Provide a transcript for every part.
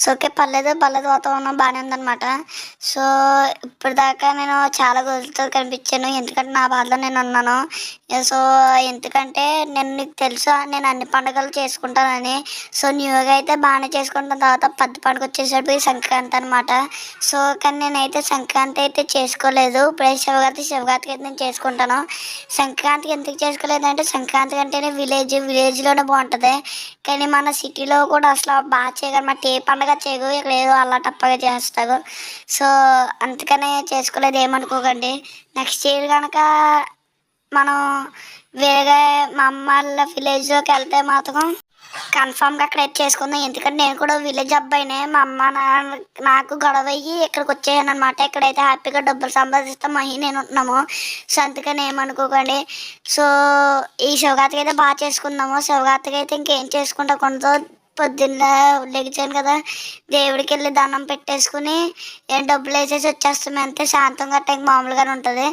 So, okay. పర్లేదు, పర్లేదు వాతావరణం బానే ఉందనమాట. సో, ఇప్పటిదాకా నేను చాలా రోజులతో కనిపించాను. ఎందుకంటే నా బాధలో నేనున్నాను. సో, ఎందుకంటే నేను నీకు తెలుసా నేను అన్ని పండుగలు చేసుకుంటానని. సో, న్యూ ఇయర్ అయితే బానే చేసుకుంటాను. తర్వాత పెద్ద పండుగొచ్చేసరికి సంక్రాంతి అనమాట. సో, కానీ నేనైతే సంక్రాంతి అయితే చేసుకోలేదు. ఇప్పుడే శివరాత్రికి అయితే నేను చేసుకుంటాను. సంక్రాంతికి ఎందుకు చేసుకోలేదంటే సంక్రాంతి అంటేనే విలేజ్‌లోనే బావుంటది. కానీ మన సిటీలో కూడా అసల చేయరనమాట. ఏ పండగ చేయరు. ఇక్కడ ఏదో అల్లాటప్పగా చేస్తారు. సో, అందుకనే చేసుకోలేదు, ఏమనుకోకండి. నెక్స్ట్ ఇయర్ గనక మనం వేరే మా అమ్మాళ్ళ విలేజ్‌లోకెళ్తే మాత్రం కన్ఫర్మ్‌గా అక్కడైతే చేసుకుందాం. ఎందుకంటే నేను కూడా విలేజ్ అబ్బాయినే. మా అమ్మ, నాన్న నాకు గొడవయ్యి ఇక్కడికొచ్చేసాననమాట. ఇక్కడైతే హ్యాపీగా డబ్బులు సంపాదిస్తాం. నేను ఉంటున్నాము. సో, అందుకని ఏమనుకోకండి. సో, ఈ శివరాత్రి అయితే చేసుకుందాము. శివరాత్రికి అయితే ఇంకేం చేసుకుంటా పొద్దున్నే లెగిచాను కదా! దేవుడికెళ్ళి దండం పెట్టేసుకొని డబ్బులేసేసి వచ్చేస్తాం. అంతే, శాంతం గట్టా ఇంక మామూలుగానే ఉంటది.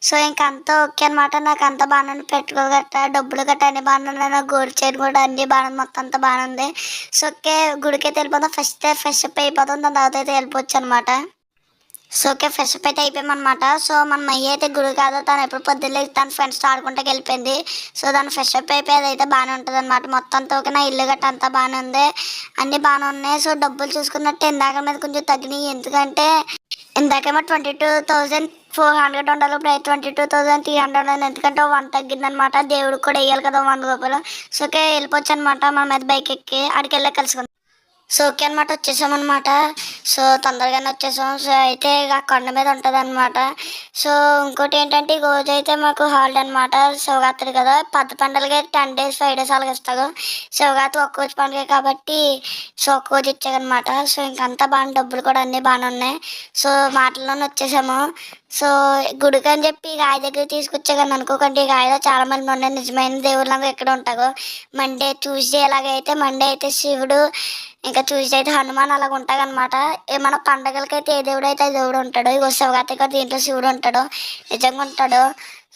సో, ఇంక అంతా ఓకే అనమాట. నాకంతా బానే ఉంది. పెట్టుబడి గట్టా, డబ్బులు గట్టా అన్నీ బానే ఉన్నాయి. నా గోల్డ్ చైన్ కూడా అన్నీ బానే ఉంది. మొత్తం అంతా బానే ఉంది. So, okay. గుడికైతే వెళ్ళిపోదాం. ఫస్ట్ ఫ్రెష్ అప్ అయిపోతాం. దాని తర్వాత అయితే వెళ్ళిపోవచ్చనమాట. So, okay. ఫ్రెష్ అప్ అయితే అయిపోయామనమాట. సో, మన మహి అయితే గుడి కాదు. తను ఎప్పుడు పొద్దున్నే తన ఫ్రెండ్స్‌తో ఆడుకుంటాకి వెళ్ళిపోయింది. సో, తను ఫ్రెష్ అప్ అయిపోయి అదైతే బానే ఉంటదనమాట. మొత్తం అంతా ఓకే. నా ఇల్లు గట్టా అంతా బానే ఉంది. అన్నీ బానే ఉన్నాయి. సో, డబ్బులు చూసుకున్నట్టే ఇందాక మీద కొంచెం తగ్గినాయి. ఎందుకంటే ఇందాకేమో 22,400 ఉండాలి. ఇప్పుడైతే 22,300 ఉంది. ఎందుకంటే ఓ 1 తగ్గిందనమాట. దేవుడికి కూడా ఎయ్యాలి కదా! రూ. 100. So, okay. వెళ్ళిపోవచ్చనమాట. మనం అయితే బైక్ ఎక్కి ఆడికెళ్ళాక కలుసుకుందాం. సో, ఓకే అనమాట. వచ్చేసామనమాట. సో, తొందరగానే వచ్చేసాం. సో, అయితే ఇక కొండ మీద ఉంటదనమాట. సో, ఇంకోటేంటంటే ఈ రోజైతే మాకు హాలిడే అనమాట. శివరాత్రి కదా! పెద్ద పండగలకి 10 డేస్, 5 డేస్ అలాగ ఇస్తారు. శివరాత్రి ఒక్కరోజు పండుగే కాబట్టి సో, ఒక్కరోజు ఇచ్చారనమాట. సో, ఇంకంతా బానే డబ్బులు కూడా అన్నీ బానే ఉన్నాయి. సో, మాటల్లోనే వచ్చేసాము. సో, గుడికని చెప్పి రాయి దగ్గరికి తీసుకొచ్చాగాని అనుకోకండి. ఈ రాయిలో చాలా మంది ఉన్నారు. నిజమైన దేవుళ్ళందరూ ఇక్కడే ఉంటారు. ట్యూస్‌డే ఎలాగైతే మండే అయితే శివుడు, ఇంకా ట్యూస్‌డే అయితే హనుమాన్ అలాగ ఉంటారనమాట. ఏమన్నా పండగలకైతే ఏ దేవుడైతే ఆ దేవుడు ఉంటాడు. ఇగో శివరాత్రికి అయితే దీంట్లో శివుడు ఉంటాడు. నిజంగా ఉంటాడు.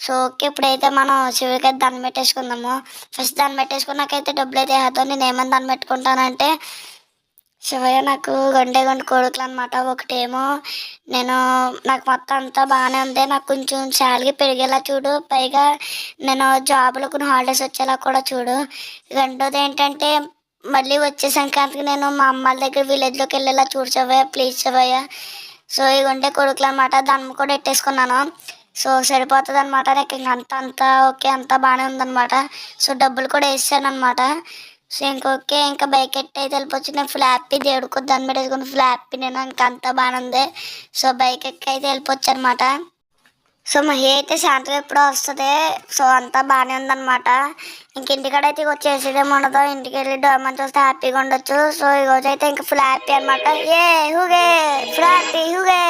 So, okay. ఇప్పుడైతే మనం శివుడికైతే దండం పెట్టేసుకుందాము. ఫస్ట్ దండం పెట్టేసుకున్నాకైతే డబ్బులైతే ఏసేద్దాం. నేనేమని దండం పెట్టుకుంటానంటే, శివయ్య నాకు రెండే 2 కోరికలనమాట. ఒకటేమో నాకు మొత్తం అంతా బానే ఉంది. నాకు కొంచెం శాలరీ పెరిగేలా చూడు. పైగా నేను జాబ్‌లో కొన్ని హాలిడేస్ వచ్చేలా కూడా చూడు. రెండోదేంటంటే మళ్ళీ వచ్చే సంక్రాంతికి నేను మా అమ్మాళ్ళ దగ్గర విలేజ్‌లోకెళ్ళేలా చూడు శివయ్య, ప్లీజ్ శివయ్య. సో, ఇవి ఉండే కోరికలనమాట. దండం కూడా ఎట్టేసుకున్నాను. సో, సరిపోతదనమాట. నాకింక అంతా ఓకే. అంతా బానే ఉందనమాట. సో, డబ్బులు కూడా ఎసేసాననమాట. సో, ఇంక ఓకే. ఇంకా బైక్ ఎట్టయితే వెళ్ళిపోవచ్చు. నేను ఫుల్ హ్యాపీ. దేవుడికి కూడా దండం పెట్టేసుకొని ఫుల్ హ్యాపీ నేను. ఇంకంతా బానే ఉంది. సో, బైక్ ఎక్కి అయితే వెళ్ళిపోవచ్చనమాట. సో, మహి అయితే సాయంత్రం ఎప్పుడో వస్తది. సో, అంతా బానే ఉందనమాట. ఇంక ఇంటికాడైతే ఇగో చేసేదేముండదు. ఇంటికెళ్ళి డోరేమాన్ చూస్తే హ్యాపీగా ఉండొచ్చు. సో, ఈరోజైతే ఇంక ఫుల్ హ్యాపీ అనమాట. హూగే! Full happy హూగే!